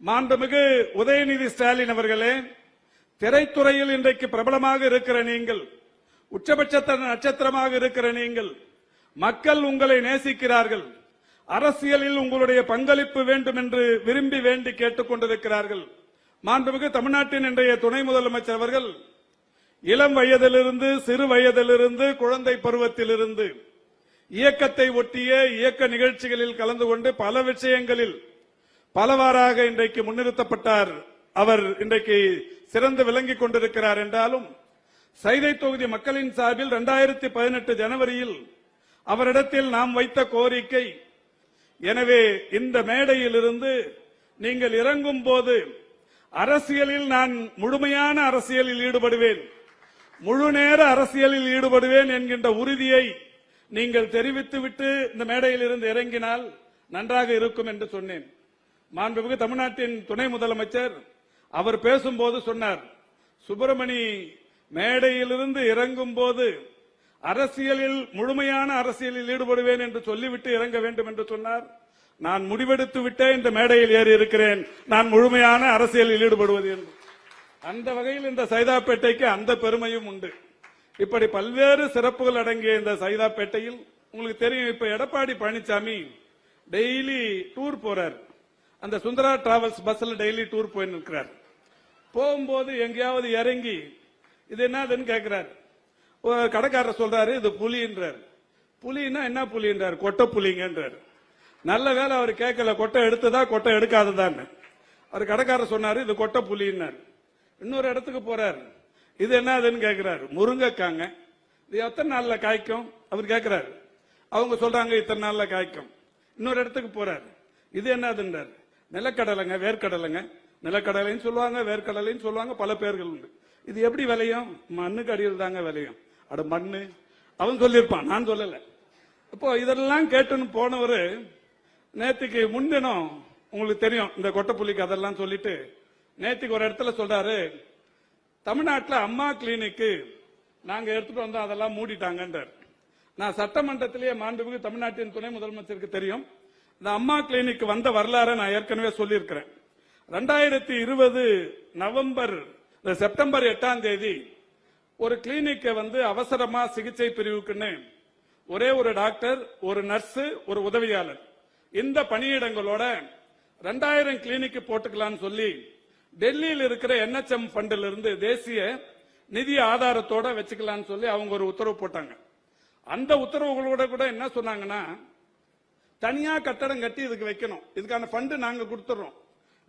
மாண்புமிகு உதயநிதி ஸ்டாலின் அவர்களே, திரைத்துறையில் இன்றைக்கு பிரபலமாக இருக்கிற நீங்கள், உச்சபட்ச நட்சத்திரமாக இருக்கிற நீங்கள், மக்கள் உங்களை நேசிக்கிறார்கள். அரசியலில் உங்களுடைய பங்களிப்பு வேண்டும் என்று விரும்பி வேண்டி கேட்டுக் கொண்டிருக்கிறார்கள். மாண்புமிகு தமிழ்நாட்டின் இன்றைய துணை முதலமைச்சர் அவர்கள் இளம் வயதிலிருந்து, சிறு வயதிலிருந்து, குழந்தை பருவத்திலிருந்து இயக்கத்தை ஒட்டிய இயக்க நிகழ்ச்சிகளில் கலந்து கொண்டு பல விஷயங்களில் பலவாறாக இன்றைக்கு முன்னிறுத்தப்பட்டார். அவர் இன்றைக்கு சிறந்து விளங்கிக் கொண்டிருக்கிறார் என்றாலும், சைதை தொகுதி மக்களின் சார்பில் 2018 ஜனவரியில் அவரிடத்தில் நாம் வைத்த கோரிக்கை, எனவே இந்த மேடையிலிருந்து நீங்கள் இறங்கும் போது அரசியலில் நான் முழுமையான அரசியலில் ஈடுபடுவேன், முழு நேர அரசியலில் ஈடுபடுவேன் என்கின்ற உறுதியை நீங்கள் தெரிவித்துவிட்டு இந்த மேடையில் இருந்து இறங்கினால் நன்றாக இருக்கும் என்று சொன்னேன். மாண்புமிகு தமிழ்நாட்டின் துணை முதலமைச்சர் அவர் பேசும்போது சொன்னார், சுப்பிரமணி மேடையிலிருந்து இறங்கும் போது அரசியலில் முழுமையான அரசியலில் ஈடுபடுவேன் என்று சொல்லிவிட்டு இறங்க வேண்டும் என்று சொன்னார். நான் முடிவெடுத்து விட்டே இந்த மேடையில் ஏறி இருக்கிறேன், நான் முழுமையான அரசியலில் ஈடுபடுவது என்று. அந்த வகையில் இந்த சைதாப்பேட்டைக்கு அந்த பெருமையும் உண்டு. இப்படி பல்வேறு சிறப்புகள் அடங்கிய இந்த சைதாப்பேட்டையில் உங்களுக்கு தெரியும், இப்ப எடப்பாடி பழனிசாமி டெய்லி டூர் போறார். அந்த சுந்தரா டிராவல்ஸ் பஸ்ல டெய்லி டூர் போய் நிற்கிறார். போகும்போது எங்கேயாவது இறங்கி இது என்னதுன்னு கேட்கிறார். கடைக்காரர் சொல்றாரு இது புலின்றார். புலின்னா என்ன புலின்றார்? கொட்டை புலிங்கன்றார். நல்ல வேலை அவர் கேட்கல, கொட்டை எடுத்ததா கொட்டை எடுக்காததான்னு. அவர் கடைக்காரர் சொன்னாரு இது கொட்டை புலின்னார். இன்னொரு இடத்துக்கு போறார், இது என்னதுன்னு கேட்கிறாரு. முருங்கைக்காங்க, இது எத்தனை நாள்ல காய்க்கும் அவர் கேட்கிறாரு. அவங்க சொல்றாங்க இத்தனை நாள்ல காய்க்கும். இன்னொரு இடத்துக்கு போறாரு, இது என்னதுன்றார். நிலக்கடலைங்க, வேர்க்கடலைங்க. நிலக்கடலைன்னு சொல்லுவாங்க, வேர்க்கடலைன்னு சொல்லுவாங்க, பல பேர்கள் உண்டு. இது எப்படி விளையும்? மண்ணுக்கு அடியில் தாங்க விளையும். அட மண்ணு அவன் சொல்லியிருப்பான், நான் சொல்லல. இப்போ இதெல்லாம் கேட்டுன்னு போனவரு நேற்றுக்கு முன்தினம் உங்களுக்கு தெரியும் இந்த கொட்டைப்புலிக்கு அதெல்லாம் சொல்லிட்டு நேற்றுக்கு ஒரு இடத்துல சொல்றாரு, தமிழ்நாட்டில் அம்மா கிளினிக்கு நாங்க எடுத்துட்டு வந்தோம், அதெல்லாம் மூடிட்டாங்கன்றார். நான் சட்டமன்றத்திலேயே மாண்புமிகு தமிழ்நாட்டின் துணை முதலமைச்சருக்கு தெரியும், இந்த அம்மா கிளினிக் வந்த வரலாறு நான் ஏற்கனவே சொல்லியிருக்கிறேன். 2020 செப்டம்பர் 8ஆம் தேதி ஒரு கிளினிக்கை அவசரமா சிகிச்சை பிரிவுக்குன்னு ஒரே ஒரு டாக்டர், ஒரு நர்ஸ், ஒரு உதவியாளர், இந்த பணியிடங்களோட 2000 கிளினிக் போட்டுக்கலாம்னு சொல்லி டெல்லியில் இருக்கிற NHM ஃபண்டில் இருந்து தேசிய நிதி ஆதாரத்தோட வச்சுக்கலாம்னு சொல்லி அவங்க ஒரு உத்தரவு போட்டாங்க. அந்த உத்தரவுகளோட கூட என்ன சொன்னாங்கன்னா, தனியா கட்டடம் கட்டி இதுக்கு வைக்கணும், இதுக்கான ஃபண்டு நாங்க கொடுத்துறோம்,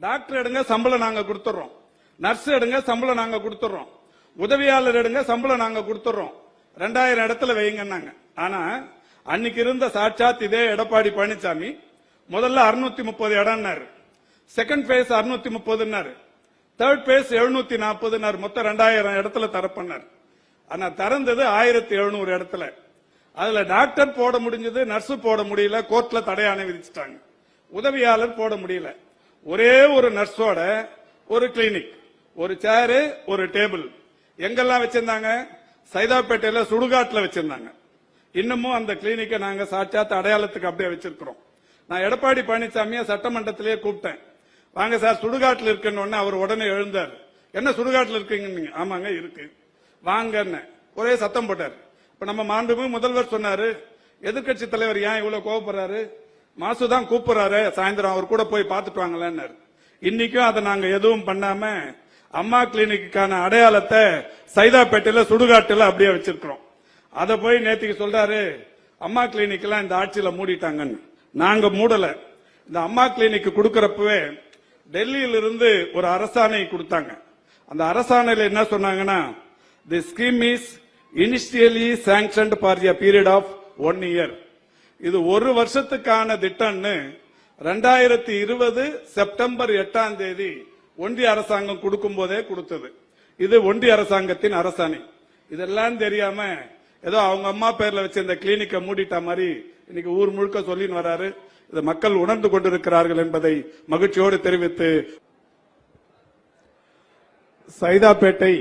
டாக்டர் எடுங்க சம்பளம் நாங்க கொடுத்துறோம், நர்ஸ் எடுங்க சம்பளம் நாங்க கொடுத்துறோம், உதவியாளர் எடுங்க சம்பளம் நாங்க கொடுத்துறோம், 2000 இடத்துல வைங்கன்னாங்க. ஆனா அன்னைக்கு இருந்த சாட்சாத் இதே எடப்பாடி பழனிசாமி முதல்ல 630 இடம்னாரு, செகண்ட் பேஸ் 630, தேர்ட் பேஸ் 740, மொத்தம் 2000 இடத்துல தரப்பண்ணார். ஆனா திறந்தது 1700 இடத்துல. அதுல டாக்டர் போட முடிஞ்சது, நர்ஸ் போட முடியல, கோர்ட்ல தடையாணை விதிச்சிட்டாங்க. உதவியாளர் போட முடியல. ஒரே ஒரு நர்ஸோட ஒரு கிளினிக், ஒரு சேரு, ஒரு டேபிள். எங்கெல்லாம் வச்சிருந்தாங்க? சைதாப்பேட்டையில சுடுகாட்டுல வச்சிருந்தாங்க. இன்னமும் அந்த கிளினிக்கை நாங்க சாட்சாத் அடையாளத்துக்கு அப்படியே வச்சிருக்கிறோம். நான் எடப்பாடி பழனிசாமியை சட்டமன்றத்திலேயே கூப்பிட்டேன், வாங்க சார் சுடுகாட்டில் இருக்குன்னு. அவர் உடனே எழுந்தார், என்ன சுடுகாட்டில் இருக்கீங்க? ஆமாங்க இருக்கு, வாங்கன்னு ஒரே சத்தம் போட்டார். இப்ப நம்ம மாண்புமிகு முதல்வர் சொன்னாரு, எதிர்கட்சி தலைவர் ஏன் இவ்வளவு கோவப்படுறாரு, மாசுதான் கூப்பிடுறாரு, சாயந்தரம் அவர் கூட போய் பார்த்துட்டு வாங்கலன்னு. இன்னைக்கும் அதை நாங்க எதுவும் பண்ணாம அம்மா கிளினிக்கான அடையாளத்தை சைதாப்பேட்டையில சுடுகாட்டுல அப்படியே வச்சிருக்கிறோம். அதை போய் நேற்றுக்கு சொல்றாரு, அம்மா கிளினிக் எல்லாம் இந்த ஆட்சியில மூடிட்டாங்கன்னு. நாங்க மூடல. இந்த அம்மா கிளினிக் கொடுக்கறப்பவே டெல்லியில இருந்து ஒரு அரசாணை கொடுத்தாங்க. அந்த அரசாணையில என்ன சொன்னாங்கன்னா, the scheme is initially sanctioned for a period of 1 year. இது ஒரு வருஷத்துக்கான திட்டம்னு 2020 செப்டம்பர் 8ஆம் தேதி ஒன்றிய அரசாங்கம் கொடுக்கும் போதே கொடுத்தது. இது ஒன்றிய அரசாங்கத்தின் அரசாணை. இதெல்லாம் தெரியாம ஏதோ அவங்க அம்மா பேர்ல வச்சு இந்த கிளினிக்கை மூடிட்ட மாதிரி இன்னைக்கு ஊர் முழுக்க சொல்லின்னு வராரு. இதை மக்கள் உணர்ந்து கொண்டிருக்கிறார்கள் என்பதை மகிழ்ச்சியோடு தெரிவித்து, சைதாப்பேட்டை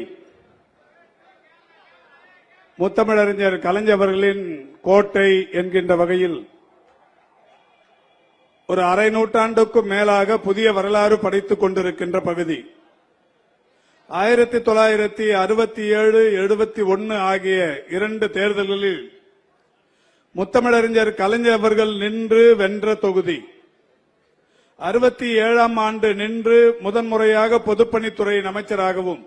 முத்தமிழறிஞர் கலைஞர்களின் கோட்டை என்கின்ற வகையில் ஒரு அரை நூற்றாண்டுக்கும் மேலாக புதிய வரலாறு படைத்துக் கொண்டிருக்கின்ற பகுதி. 1967, 71 ஆகிய 2 தேர்தல்களில் முத்தமிழறிஞர் கலைஞர் அவர்கள் நின்று வென்ற தொகுதி. 67ஆம் ஆண்டு நின்று முதன்முறையாக பொதுப்பணித்துறை அமைச்சராகவும்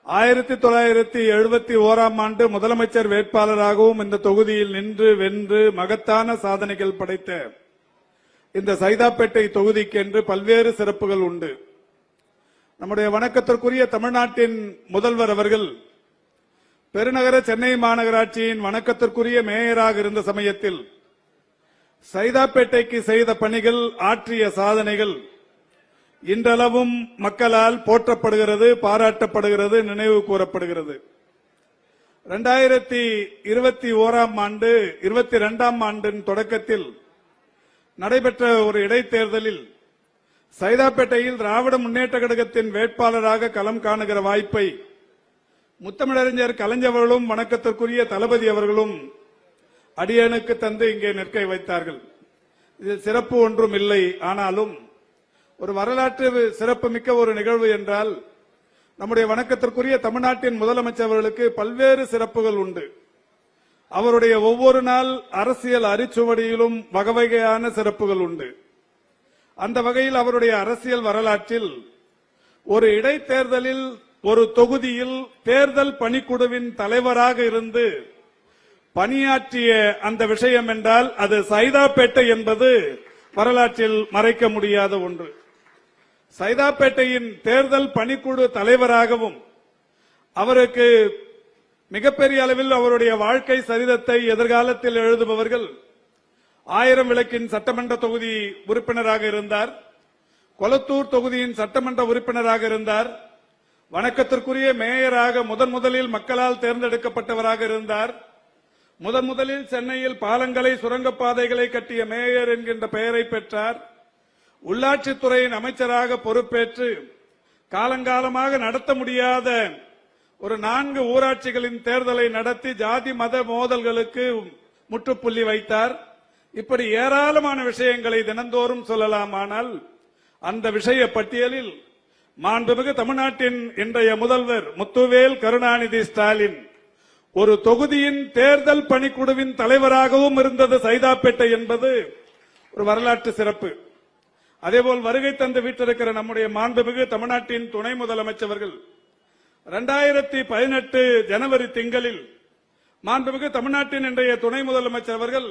1971ஆம் ஆண்டு முதலமைச்சர் வேட்பாளராகவும் இந்த தொகுதியில் நின்று வென்று மகத்தான சாதனைகள் படைத்த இந்த சைதாப்பேட்டை தொகுதிக்கு என்று பல்வேறு சிறப்புகள் உண்டு. நம்முடைய வணக்கத்திற்குரிய தமிழ்நாட்டின் முதல்வர் அவர்கள் பெருநகர சென்னை மாநகராட்சியின் வணக்கத்திற்குரிய மேயராக இருந்த சமயத்தில் சைதாப்பேட்டைக்கு செய்த பணிகள், ஆற்றிய சாதனைகள் இன்றளவும் மக்களால் போற்றப்படுகிறது, பாராட்டப்படுகிறது, நினைவு கூறப்படுகிறது. 2021ஆம் ஆண்டு 22ஆம் ஆண்டின் தொடக்கத்தில் நடைபெற்ற ஒரு இடைத்தேர்தலில் சைதாப்பேட்டையில் திராவிட முன்னேற்ற கழகத்தின் வேட்பாளராக களம் காணுகிற வாய்ப்பை முத்தமிழறிஞர் கலைஞர் அவர்களும் வணக்கத்திற்குரிய தளபதி அவர்களும் அடியனுக்கு தந்து இங்கே நிற்க வைத்தார்கள். இதில் சிறப்பு ஒன்றும் இல்லை. ஆனாலும் ஒரு வரலாற்று சிறப்பு மிக்க ஒரு நிகழ்வு என்றால் நம்முடைய வணக்கத்திற்குரிய தமிழ்நாட்டின் முதலமைச்சர் அவர்களுக்கு பல்வேறு சிறப்புகள் உண்டு. அவருடைய ஒவ்வொரு நாள் அரசியல் அரிச்சுவடியிலும் வகை வகையான சிறப்புகள் உண்டு. அந்த வகையில் அவருடைய அரசியல் வரலாற்றில் ஒரு இடைத்தேர்தலில் ஒரு தொகுதியில் தேர்தல் பணிக்குழுவின் தலைவராக இருந்து பணியாற்றிய அந்த விஷயம் என்றால் அது சைதாப்பேட்டை என்பது வரலாற்றில் மறைக்க முடியாத ஒன்று. சைதாப்பேட்டையின் தேர்தல் பணிக்குழு தலைவராகவும் அவருக்கு மிகப்பெரிய அளவில் அவருடைய வாழ்க்கை சரிதத்தை எதிர்காலத்தில் எழுதுபவர்கள் 1000 விளக்கின் சட்டமன்ற தொகுதி உறுப்பினராக இருந்தார், கொளத்தூர் தொகுதியின் சட்டமன்ற உறுப்பினராக இருந்தார், வணக்கத்திற்குரிய மேயராக முதலில் மக்களால் தேர்ந்தெடுக்கப்பட்டவராக இருந்தார், முதலில் சென்னையில் பாலங்களை, சுரங்கப்பாதைகளை கட்டிய மேயர் என்கின்ற பெயரை பெற்றார், உள்ளாட்சித்துறையின் அமைச்சராக பொறுப்பேற்று காலங்காலமாக நடத்த முடியாத ஒரு 4 ஊராட்சிகளின் தேர்தலை நடத்தி ஜாதி மத மோதல்களுக்கு முற்றுப்புள்ளி வைத்தார். இப்படி ஏராளமான விஷயங்களை தினந்தோறும் சொல்லலாமானால் அந்த விஷய பட்டியலில் மாண்புமிகு தமிழ்நாட்டின் இன்றைய முதல்வர் முத்துவேல் கருணாநிதி ஸ்டாலின் ஒரு தொகுதியின் தேர்தல் பணிக்குழுவின் தலைவராகவும் இருந்தது சைதாப்பேட்டை என்பது ஒரு வரலாற்று சிறப்பு. அதேபோல் வருகை தந்து வீட்டிருக்கிற நம்முடைய மாண்புமிகு தமிழ்நாட்டின் துணை முதலமைச்சர்கள் 2018 ஜனவரி திங்களில் மாண்புமிகு தமிழ்நாட்டின் இன்றைய துணை முதலமைச்சர் அவர்கள்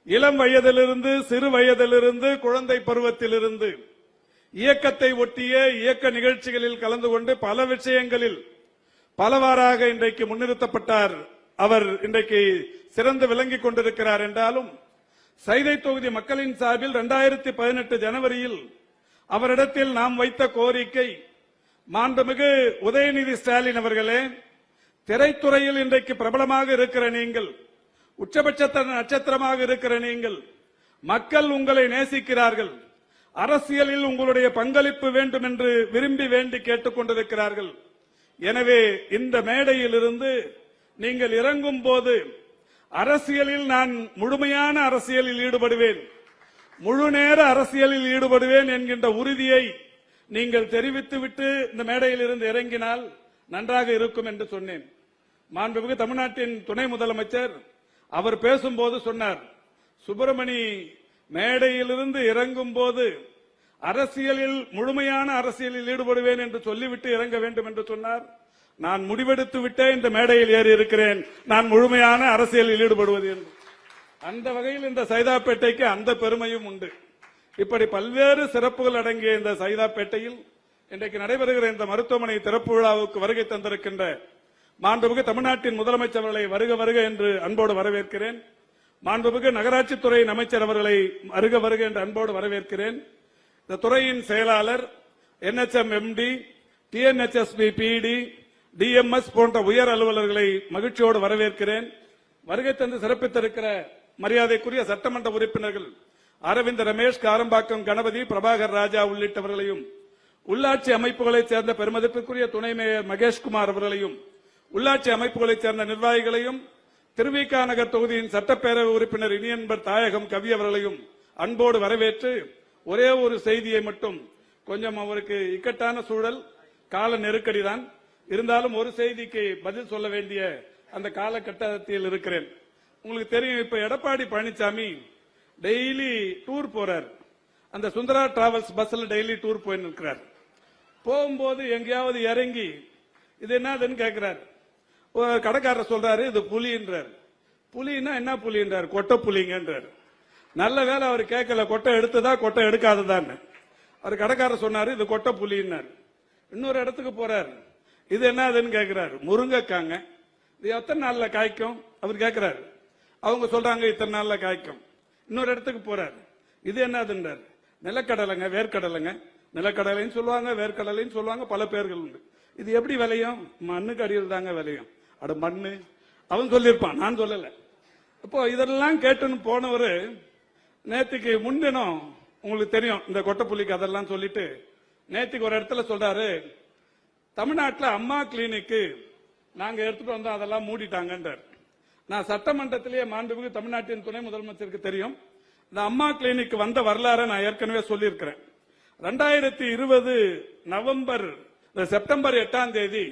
இளம் வயதிலிருந்து, சிறு வயதிலிருந்து, குழந்தை பருவத்திலிருந்து இயக்கத்தை ஒட்டிய இயக்க நிகழ்ச்சிகளில் கலந்து கொண்டு பல விஷயங்களில் பலவாறாக இன்றைக்கு முன்னிறுத்தப்பட்டார். அவர் இன்றைக்கு சிறந்து விளங்கிக் கொண்டிருக்கிறார் என்றாலும் சைதை தொகுதி மக்களின் சார்பில் 2018 ஜனவரியில் அவரிடத்தில் நாம் வைத்த கோரிக்கை, மாண்புமிகு உதயநிதி ஸ்டாலின் அவர்களே, திரைத்துறையில் இன்றைக்கு பிரபலமாக இருக்கிற நீங்கள், உச்சபட்ச நட்சத்திரமாக இருக்கிற நீங்கள், மக்கள் உங்களை நேசிக்கிறார்கள், அரசியலில் உங்களுடைய பங்களிப்பு வேண்டும் என்று விரும்பி வேண்டி கேட்டுக் கொண்டிருக்கிறார்கள். எனவே இந்த மேடையில் இருந்து நீங்கள் இறங்கும் போது அரசியலில் நான் முழுமையான அரசியலில் ஈடுபடுவேன், முழு நேர அரசியலில் ஈடுபடுவேன் என்கின்ற உறுதியை நீங்கள் தெரிவித்துவிட்டு இந்த மேடையில் இருந்து இறங்கினால் நன்றாக இருக்கும் என்று சொன்னேன். மாண்புமிகு தமிழ்நாட்டின் துணை முதலமைச்சர் அவர் பேசும்போது சொன்னார், சுப்பிரமணி மேடையிலிருந்து இறங்கும் போது அரசியலில் முழுமையான அரசியலில் ஈடுபடுவேன் என்று சொல்லிவிட்டு இறங்க வேண்டும் என்று சொன்னார். நான் முடிவெடுத்து விட்டே இந்த மேடையில் ஏறி இருக்கிறேன், நான் முழுமையான அரசியலில் ஈடுபடுவது என்று. அந்த வகையில் இந்த சைதாப்பேட்டைக்கு அந்த பெருமையும் உண்டு. இப்படி பல்வேறு சிறப்புகள் அடங்கிய இந்த சைதாப்பேட்டையில் இன்றைக்கு நடைபெறுகிற இந்த மருத்துவமனை திறப்பு விழாவுக்கு வருகை தந்திருக்கின்ற மாண்புமிகு தமிழ்நாட்டின் முதலமைச்சர் அவர்களை வருக வருக என்று அன்போடு வரவேற்கிறேன். மாண்புமிகு நகராட்சித்துறை அமைச்சர் அவர்களை வருக வருக என்று அன்போடு வரவேற்கிறேன். இந்த துறையின் செயலாளர், NHM MD, TNHSP PD, DMS போன்ற உயர் அலுவலர்களை மகிழ்ச்சியோடு வரவேற்கிறேன். வருகை தந்து சிறப்பித்திருக்கிற மரியாதைக்குரிய சட்டமன்ற உறுப்பினர்கள் அரவிந்த் ரமேஷ், காரம்பாக்கம் கணபதி, பிரபாகர் ராஜா உள்ளிட்டவர்களையும், உள்ளாட்சி அமைப்புகளைச் சேர்ந்த பெருமதிப்பிற்குரிய துணை மேயர் மகேஷ்குமார் அவர்களையும், உள்ளாட்சி அமைப்புகளைச் சேர்ந்த நிர்வாகிகளையும், திருவிக நகர் தொகுதியின் சட்டப்பேரவை உறுப்பினர் இனியன்பர் தாயகம் கவி அவர்களையும் அன்போடு வரவேற்று ஒரே ஒரு செய்தியை மட்டும், கொஞ்சம் அவருக்கு இக்கட்டான சூழல், கால நெருக்கடி தான் இருந்தாலும் ஒரு செய்திக்கு பதில் சொல்ல வேண்டிய அந்த காலகட்டத்தில் இருக்கிறேன். உங்களுக்கு தெரியும், இப்ப எடப்பாடி பழனிசாமி டெய்லி டூர் போறார். அந்த சுந்தரா டிராவல்ஸ் பஸ்ல டெய்லி டூர் போயின்னு இருக்கிறார். போகும்போது எங்கேயாவது இறங்கி இது என்னதுன்னு கேட்கிறார். கடைக்காரர் சொல்றாரு இது புலின்றார். புலின்னா என்ன புலின்றார்? கொட்டை புலிங்கன்றார். நல்ல வேலை அவர் கேட்கல, கொட்டை எடுத்ததா கொட்டை எடுக்காததான்னு. அவர் கடைக்காரர் சொன்னாரு இது கொட்டை புலின்னார். இன்னொரு இடத்துக்கு போறார். இது என்னதுன்னு கேட்கிறாரு. முருங்கைக்காங்க. இது எத்தனை நாள்ல காய்க்கும் அவர் கேட்கிறாரு. அவங்க சொல்றாங்க இத்தனை நாள்ல காய்க்கும். இன்னொரு இடத்துக்கு போறாரு. இது என்னதுன்றார். நிலக்கடலைங்க, வேர்க்கடலைங்க. நிலக்கடலைன்னு சொல்லுவாங்க, வேர்க்கடலைன்னு சொல்லுவாங்க, பல பேர்கள் உண்டு. இது எப்படி விளையும்? மண்ணுக்கு அடியில் தாங்க விளையும். அட மண்ணு அவன் சொல்லியிருப்பான், நான் சொல்லல. இப்போ இதெல்லாம் கேட்டுன்னு போனவரு நேத்துக்கு முன்தினம், உங்களுக்கு தெரியும் இந்த கொட்டைப்புலிக்கு அதெல்லாம் சொல்லிட்டு நேத்துக்கு ஒரு இடத்துல சொல்றாரு, தமிழ்நாட்டில் அம்மா கிளினிக்கு நாங்க எடுத்துட்டு வந்தோம், அதெல்லாம் மூடிட்டாங்கன்றார். நான் சட்டமன்றத்திலேயே மாண்புமிகு தமிழ்நாட்டின் துணை முதலமைச்சருக்கு தெரியும், இந்த அம்மா கிளினிக் வந்த வரலாறு நான் ஏற்கனவே சொல்லியிருக்கிறேன். 2020 செப்டம்பர் 8ஆம் தேதி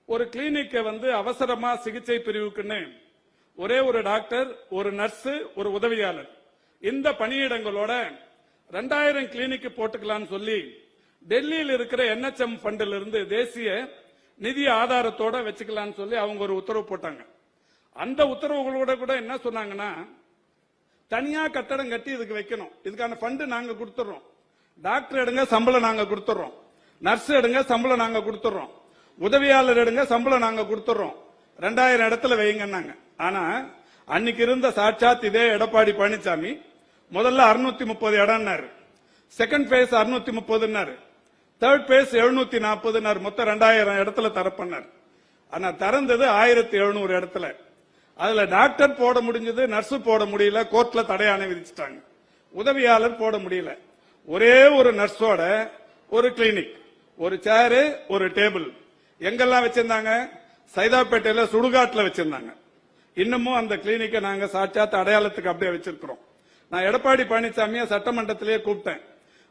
ஒரு கிளினிக்கை அவசரமா சிகிச்சை பிரிவுக்குன்னு ஒரே ஒரு டாக்டர், ஒரு நர்ஸ், ஒரு உதவியாளர், இந்த பணியிடங்களோட 2000 கிளினிக் போட்டுக்கலாம்னு சொல்லி டெல்லியில் இருக்கிற NHM ஃபண்டில் இருந்து தேசிய நிதி ஆதாரத்தோட வச்சுக்கலாம்னு சொல்லி அவங்க ஒரு உத்தரவு போட்டாங்க. அந்த உத்தரவுகளோட கூட என்ன சொன்னாங்கன்னா, தனியா கட்டடம் கட்டி இதுக்கு வைக்கணும், இதுக்கான ஃபண்டு நாங்க கொடுத்துறோம், டாக்டர் எடுங்க சம்பளம் நாங்க கொடுத்துறோம், நர்ஸ் எடுங்க சம்பளம் நாங்க கொடுத்துறோம், உதவியாளர் எடுங்க சம்பளம் நாங்க கொடுத்துறோம், 2000 இடத்துல வைங்கன்னாங்க. ஆனா அன்னைக்கு இருந்த சாட்சாத் இதே எடப்பாடி பழனிசாமி முதல்ல 630 இடம்னாரு, செகண்ட் பேஸ் 630, தேர்ட் பேஸ் 740, மொத்தம் 2000 இடத்துல தரப்பண்ணார். ஆனா திறந்தது 1700 இடத்துல. அதுல டாக்டர் போட முடிஞ்சது, நர்ஸ் போட முடியல, கோர்ட்ல தடையாணை விதிச்சிட்டாங்க. உதவியாளர் போட முடியல. ஒரே ஒரு நர்ஸோட ஒரு கிளினிக், ஒரு சேரு, ஒரு டேபிள். எங்கெல்லாம் வச்சிருந்தாங்க? சைதாப்பேட்டையில சுடுகாட்டுல வச்சிருந்தாங்க. இன்னமும் அந்த கிளினிக்கை நாங்க சாட்சாத் அடையாளத்துக்கு அப்படியே வச்சிருக்கிறோம். நான் எடப்பாடி பழனிசாமியை சட்டமன்றத்திலேயே கூப்பிட்டேன்,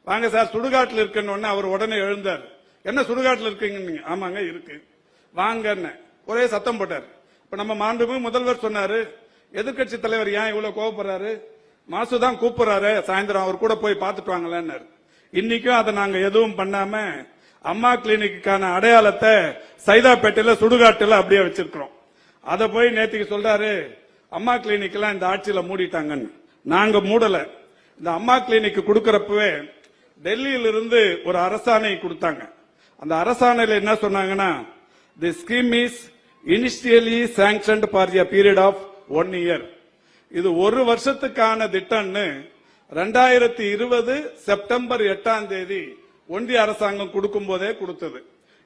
வாங்க சார் சுடுகாட்டில் இருக்குன்னு. அவர் உடனே எழுந்தார். என்ன சுடுகாட்டில் இருக்கீங்க? ஆமாங்க இருக்கு, வாங்கன்னு ஒரே சத்தம் போட்டார். இப்ப நம்ம மாண்புமிகு முதல்வர் சொன்னாரு, எதிர்கட்சி தலைவர் ஏன் இவ்வளவு கோவப்படுறாரு, மாசுதான் கூப்பிடுறாரு, சாயந்தரம் அவர் கூட போய் பார்த்துட்டு வாங்கலன்னு. இன்னைக்கும் அதை நாங்க எதுவும் பண்ணாம அம்மா கிளினிக்கான அடையாளத்தை சைதாப்பேட்டையில சுடுகாட்டுல அப்படியே வச்சிருக்கிறோம். அதை போய் நேற்றுக்கு சொல்றாரு, அம்மா கிளினிக் எல்லாம் இந்த ஆட்சியில மூடிட்டாங்கன்னு. நாங்க மூடல. இந்த அம்மா கிளினிக் கொடுக்கறப்பவே டெல்லியில இருந்து ஒரு அரசாணை கொடுத்தாங்க. அந்த அரசாணையில என்ன சொன்னாங்கன்னா, the scheme is initially sanctioned for a period of 1 year. இது ஒரு வருஷத்துக்கான திட்டம்னு 2020 செப்டம்பர் 8ஆம் தேதி ஒன்றிய அரசாங்கம் கொடுக்கும் போதே கொடுத்தது.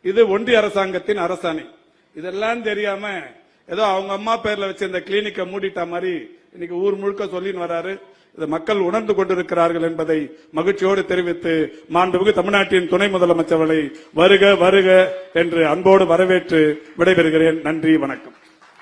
இது ஒன்றிய அரசாங்கத்தின் அரசாணை. இதெல்லாம் தெரியாம ஏதோ அவங்க அம்மா பேர்ல வச்சு இந்த கிளினிக்கை மூடிட்ட மாதிரி இன்னைக்கு ஊர் முழுக்க சொல்லின்னு வராரு. இது மக்கள் உணர்ந்து கொண்டிருக்கிறார்கள் என்பதை மகிழ்ச்சியோடு தெரிவித்து மாண்புமிகு தமிழ்நாட்டின் துணை முதலமைச்சர்களை வருக வருக என்று அன்போடு வரவேற்று விடைபெறுகிறேன். நன்றி, வணக்கம்.